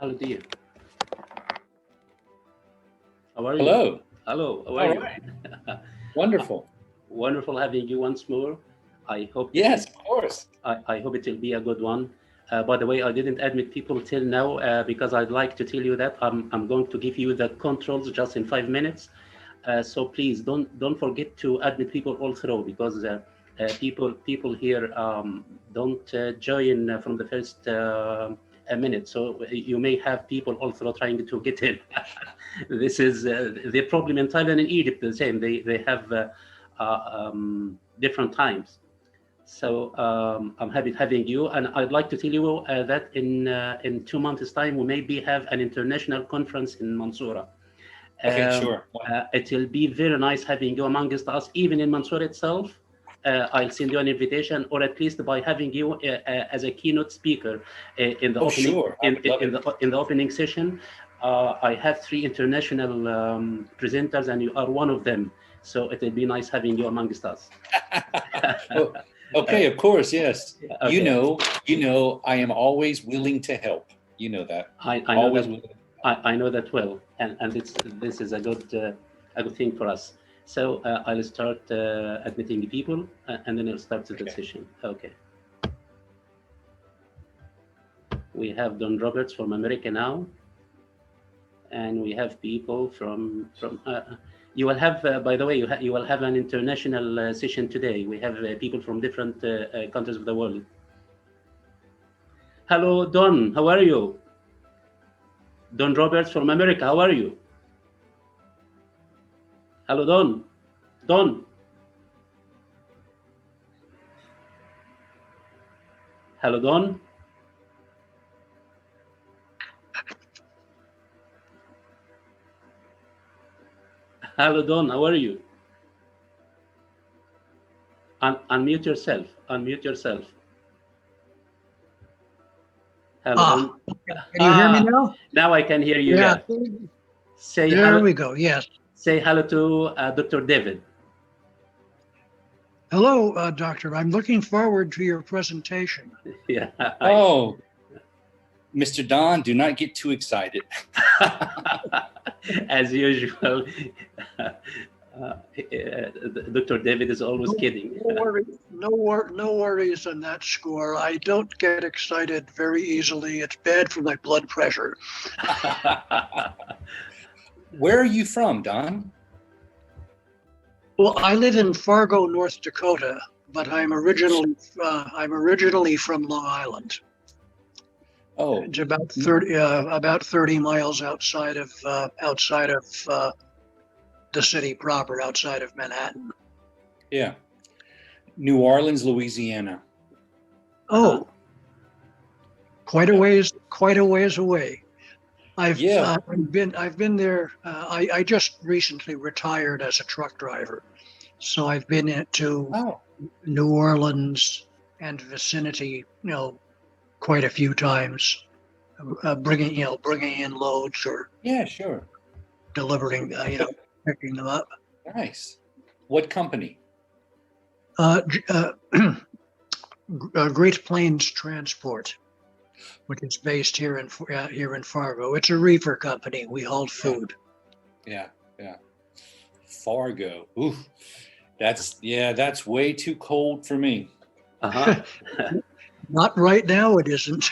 Hello, dear. How are you? Hello. Hello, how are All you? right. Wonderful. Wonderful having you once more. I hope it Yes, of course. I hope it will be a good one. By the way, I didn't admit people till now because I'd like to tell you that I'm going to give you the controls just in 5 minutes. So please don't forget to admit people all through because people here don't join from the first a minute. So you may have people also trying to get in. This is the problem in Thailand and Egypt. The same. They have different times. So I'm happy having you, and I'd like to tell you that in 2 months' time we maybe have an international conference in Mansoura. Okay, sure. It will be very nice having you amongst us, even in Mansoura itself. I'll send you an invitation, or at least by having you as a keynote speaker in the Oh, opening sure. I would love it. in the opening session. I have three international presenters, and you are one of them. So it will be nice having you amongst us. Oh, okay, of course, yes. Okay. You know, I am always willing to help. You know that. I know Always that willing. I know that well, and this is a good thing for us. So I'll start admitting the people, and then I'll start the Okay. session. Okay. We have Don Roberts from America now, and we have people from. You will have, by the way, you will have an international session today. We have people from different countries of the world. Hello, Don. How are you? Don Roberts from America. How are you? Hello, Don. Don. Hello, Don. Hello, Don. How are you? Unmute yourself. Unmute yourself. Hello, Don. Can you hear me now? Now I can hear you. Yeah. Say There hello. we go. Yes. Say hello to Dr. David. Hello, Doctor. I'm looking forward to your presentation. Yeah. Oh, Mr. Don, do not get too excited. As usual, Dr. David is always kidding. No worries on that score. I don't get excited very easily. It's bad for my blood pressure. Where are you from, Don? Well, I live in Fargo, North Dakota, but I'm originally from Long Island. Oh, It's about 30 miles outside of the city proper, outside of Manhattan. yeah. New Orleans, Louisiana. Oh, quite a ways away. I've been there. I just recently retired as a truck driver, so I've been to Oh, New Orleans and vicinity, quite a few times, bringing in loads or yeah, sure. delivering, picking them up. Nice. What company? Great Plains Transport, which is based here in Fargo. It's a reefer company. We haul food. Yeah. Fargo. Ooh, that's way too cold for me. Uh-huh. Not right now, it isn't.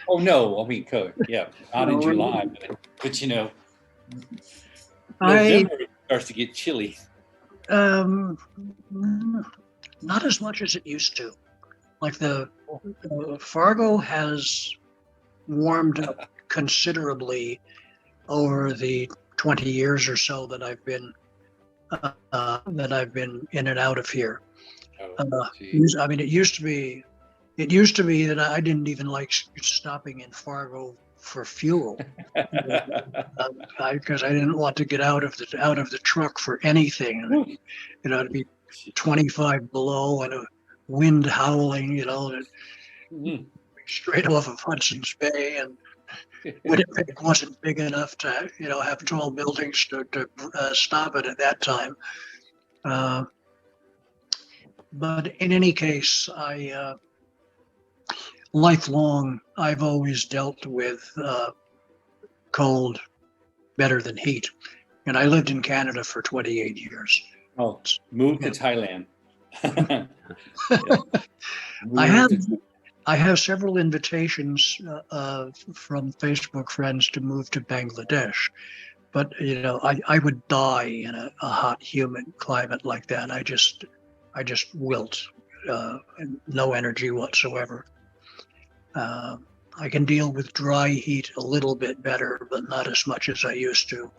Oh no, I mean, yeah, not in No, July, but I November it starts to get chilly. not as much as it used to. Like Fargo has warmed up considerably over the 20 years or so that I've been in and out of here. I mean, it used to be that I didn't even like stopping in Fargo for fuel because I didn't want to get out of the truck for anything. It'd be 25 below and a wind howling, straight off of Hudson's Bay, and Winnipeg wasn't big enough to, have tall buildings to stop it at that time. But in any case, lifelong, I've always dealt with cold better than heat. And I lived in Canada for 28 years. Oh, move to Thailand. I have several invitations from Facebook friends to move to Bangladesh, but I would die in a hot, humid climate like that. I just wilt, no energy whatsoever. I can deal with dry heat a little bit better, but not as much as I used to.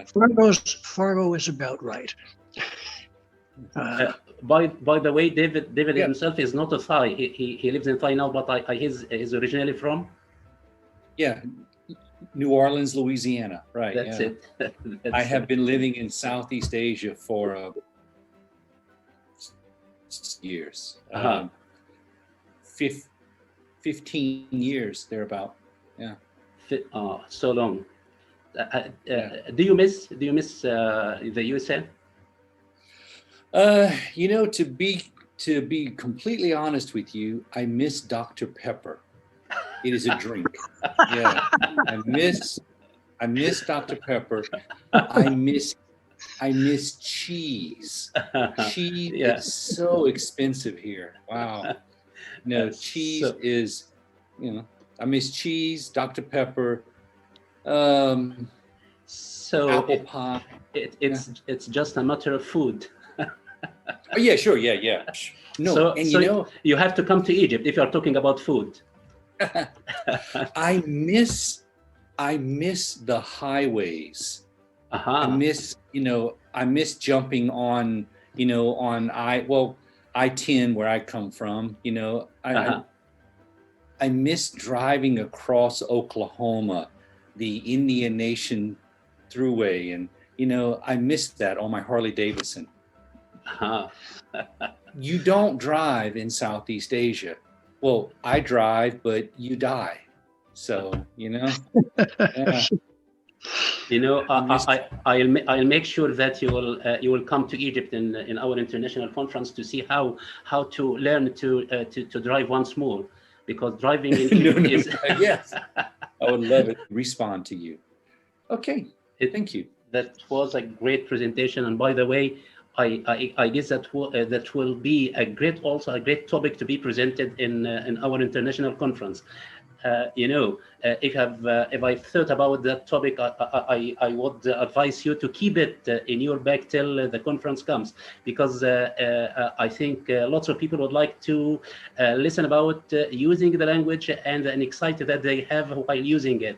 Fargo is about right. By the way, David himself is not a Thai. He lives in Thai now, but he's originally from. Yeah, New Orleans, Louisiana. Right. That's it. I have been living in Southeast Asia for years. 15 years thereabout. Yeah. So long. Do you miss the USA? To be completely honest with you, I miss Dr. Pepper. It is a drink. Yeah, I miss Dr. Pepper. I miss cheese. Cheese is so expensive here. Wow. No, cheese is, I miss cheese, Dr. Pepper. So apple pie. It's just a matter of food. Oh yeah, sure, yeah. No, so, and you have to come to Egypt if you are talking about food. I miss the highways. I miss jumping on I-10 where I come from. I miss driving across Oklahoma, the Indian Nation Thruway, and I miss that on my Harley Davidson. You don't drive in Southeast Asia. Well, I drive, but you die. So, Yeah. I'll make sure that you will come to Egypt in our international conference to see how to learn to drive once more, because driving in Egypt is yes. I would love it. Respond to you. Okay. Thank you. That was a great presentation, and by the way, I guess that will be a great topic to be presented in our international conference. If I thought about that topic, I would advise you to keep it in your bag till the conference comes, because I think lots of people would like to listen about using the language and excited that they have while using it.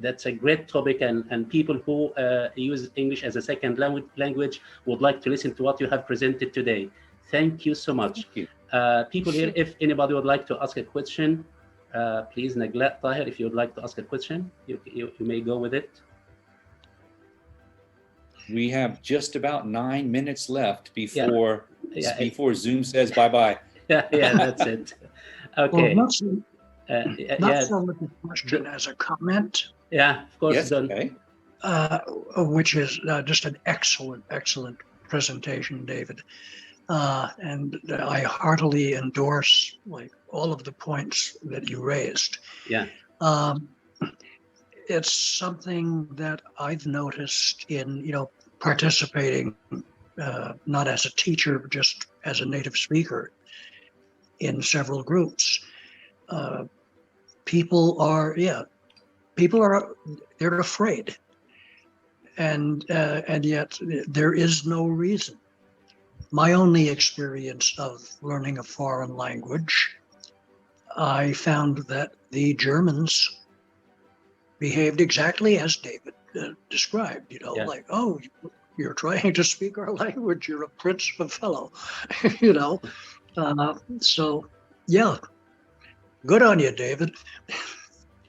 That's a great topic, and people who use English as a second language would like to listen to what you have presented today. Thank you so much. People here, if anybody would like to ask a question, please, Naglat Tahir, if you would like to ask a question, you may go with it. We have just about 9 minutes left before Zoom says bye-bye. Yeah, that's it. Okay. Well, not so much a question as a comment. Yeah, of course. Yes, okay. Which is just an excellent presentation, David. And I heartily endorse all of the points that you raised. Yeah. It's something that I've noticed in, participating, not as a teacher, but just as a native speaker in several groups. People are they're afraid, and yet there is no reason. My only experience of learning a foreign language, I found that the Germans behaved exactly as David described. Like, oh, you're trying to speak our language, you're a prince of a fellow. So yeah. Good on you, David.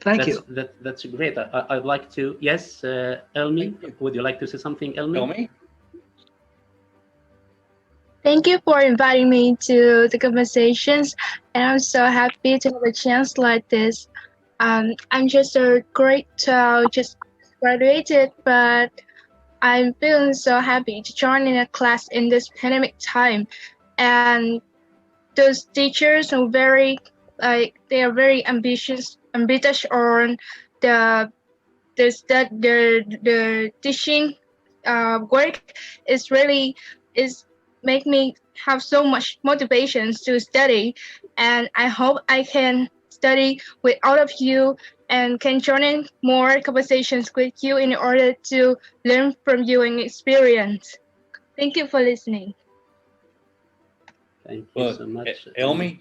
Thank you. That's great. I'd like to, yes, Elmi, would you like to say something, Elmi? Elmi? Thank you for inviting me to the conversations, and I'm so happy to have a chance like this. I'm just a grade 12, just graduated, but I'm feeling so happy to join in a class in this pandemic time. And those teachers are they are very ambitious British on the the teaching work is really is make me have so much motivations to study, and I hope I can study with all of you and can join in more conversations with you in order to learn from you and experience. Thank you for listening. Thank you Well, so much. Elmi,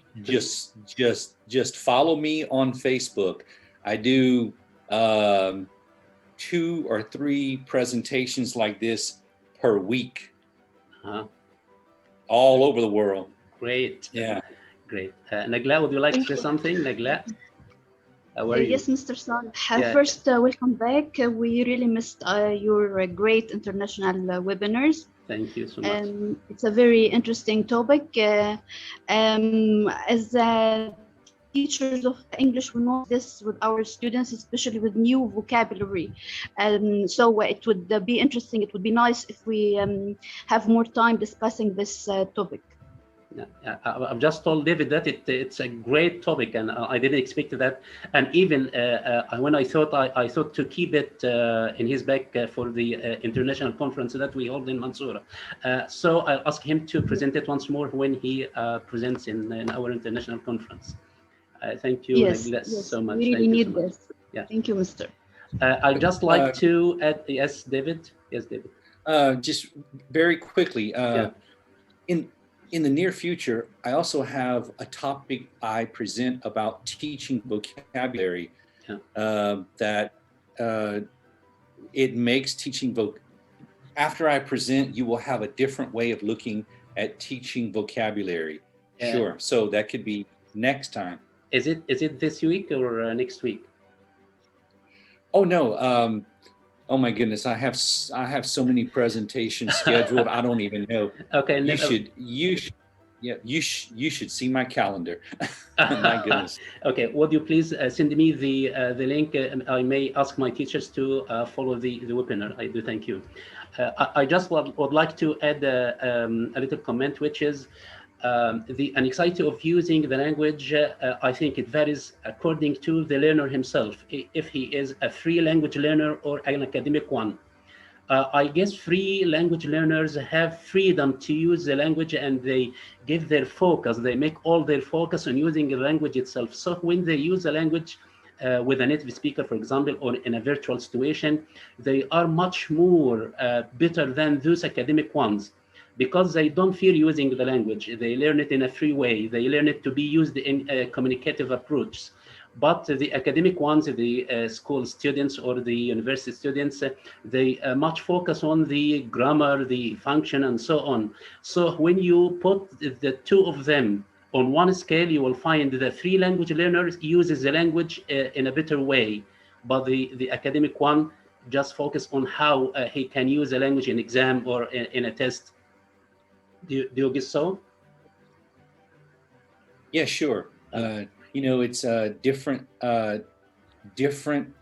just follow me on Facebook. I do 2 or 3 presentations like this per week, all over the world. Great. Yeah. Great. Nagla, would you like to say something, Nagla? How are you? Yes, Mr. Saleh. First, welcome back. We really missed your great international webinars. Thank you so much. It's a very interesting topic. As teachers of English, we know this with our students, especially with new vocabulary. So it would be interesting. It would be nice if we have more time discussing this topic. Yeah, I've just told David that it's a great topic, and I didn't expect that. And even when I thought to keep it in his back for the international conference that we hold in Mansoura. So I'll ask him to present it once more when he presents in our international conference. Thank you, yes, so much. We really need this. Yeah. Thank you, Mr. I'd just like to add, yes, David. Yes, David. Just very quickly, in the near future, I also have a topic I present about teaching vocabulary that it makes teaching after I present, you will have a different way of looking at teaching vocabulary. Sure. So that could be next time. Is it this week or next week? Oh no. Oh my goodness, I have so many presentations scheduled. I don't even know. Okay, you should see my calendar. My goodness. Okay, would you please send me the link? I may ask my teachers to follow the webinar. I do thank you. I just would like to add a little comment, which is the anxiety of using the language. I think it varies according to the learner himself, if he is a free language learner or an academic one. I guess free language learners have freedom to use the language, and they give their focus, they make all their focus on using the language itself. So when they use the language with a native speaker, for example, or in a virtual situation, they are much more better than those academic ones, because they don't fear using the language. They learn it in a free way. They learn it to be used in a communicative approach. But the academic ones, the school students or the university students, they much focus on the grammar, the function, and so on. So when you put the two of them on one scale, you will find the free language learner uses the language in a better way, but the academic one just focus on how he can use the language in exam or in a test. Do you guess so? Yeah, sure. It's different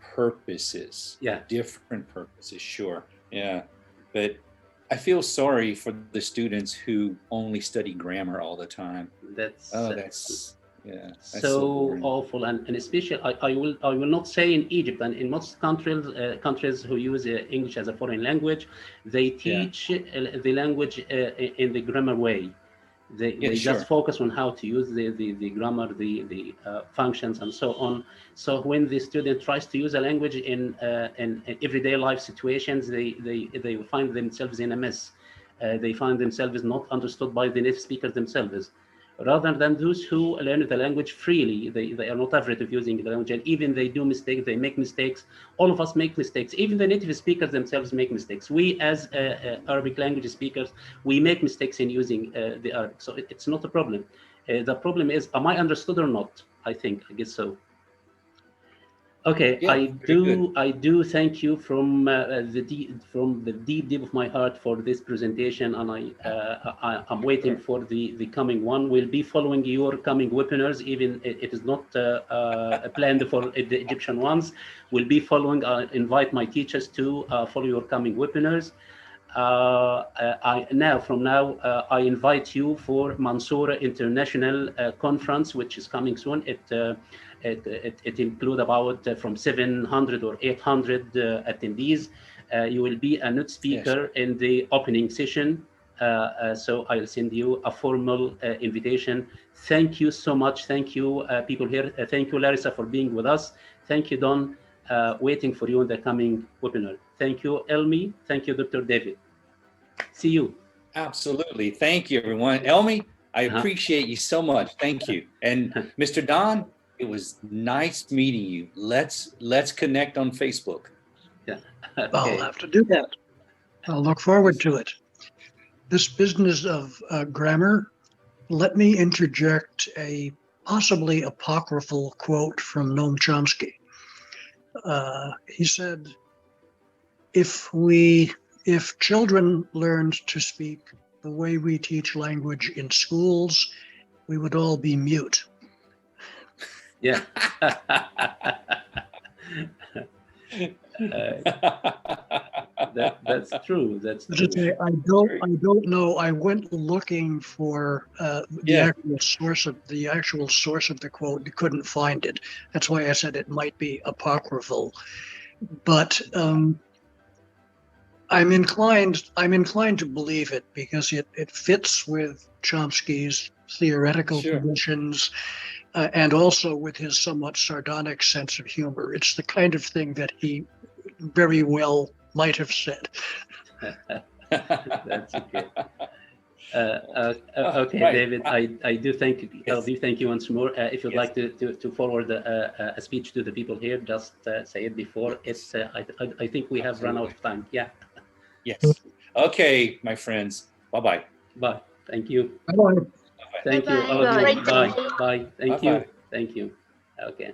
purposes. Yeah. Different purposes, sure. Yeah. But I feel sorry for the students who only study grammar all the time. That's so awful, and especially I will not say in Egypt, and in most countries who use English as a foreign language, they teach the language in the grammar way. They just focus on how to use the grammar, the functions, and so on. So when the student tries to use a language in everyday life situations, they find themselves in a mess. They find themselves not understood by the native speakers themselves. Rather than those who learn the language freely, they are not afraid of using the language, and even they do mistakes, they make mistakes. All of us make mistakes. Even the native speakers themselves make mistakes. We, as Arabic language speakers, we make mistakes in using the Arabic. So it's not a problem. The problem is, am I understood or not? I guess so. Okay, yeah, I do thank you from the deep of my heart for this presentation, and I'm waiting for the coming one. We'll be following your coming webinars, even it is not planned for the Egyptian ones. We'll be following. I invite my teachers to follow your coming webinars. From now, I invite you for Mansoura International Conference, which is coming soon. it include about from 700 or 800 attendees. You will be a note speaker in the opening session. So I'll send you a formal invitation. Thank you so much. Thank you, people here. Thank you, Larissa, for being with us. Thank you, Don. Waiting for you in the coming webinar. Thank you, Elmi. Thank you, Dr. David. See you. Absolutely. Thank you, everyone. Elmi, I appreciate you so much. Thank you. And Mr. Don, it was nice meeting you. Let's connect on Facebook. Yeah. I'll have to do that. I'll look forward to it. This business of grammar, let me interject a possibly apocryphal quote from Noam Chomsky. He said, if children learned to speak the way we teach language in schools, we would all be mute. Yeah. That's true. That's true. I don't know. I went looking for the actual source of the quote. Couldn't find it. That's why I said it might be apocryphal. But I'm inclined to believe it because it fits with Chomsky's theoretical traditions. And also with his somewhat sardonic sense of humor. It's the kind of thing that he very well might have said. That's okay. Okay, Right. David, I do thank you once more. If you'd like to forward a speech to the people here, just say it before. It's I think we have run out of time. Yeah. Yes. Okay, my friends. Bye-bye. Bye. Thank you. Bye-bye. Thank you. Bye-bye. All of you. Great Bye. day. Bye. Thank Bye-bye. you. Thank you. Okay.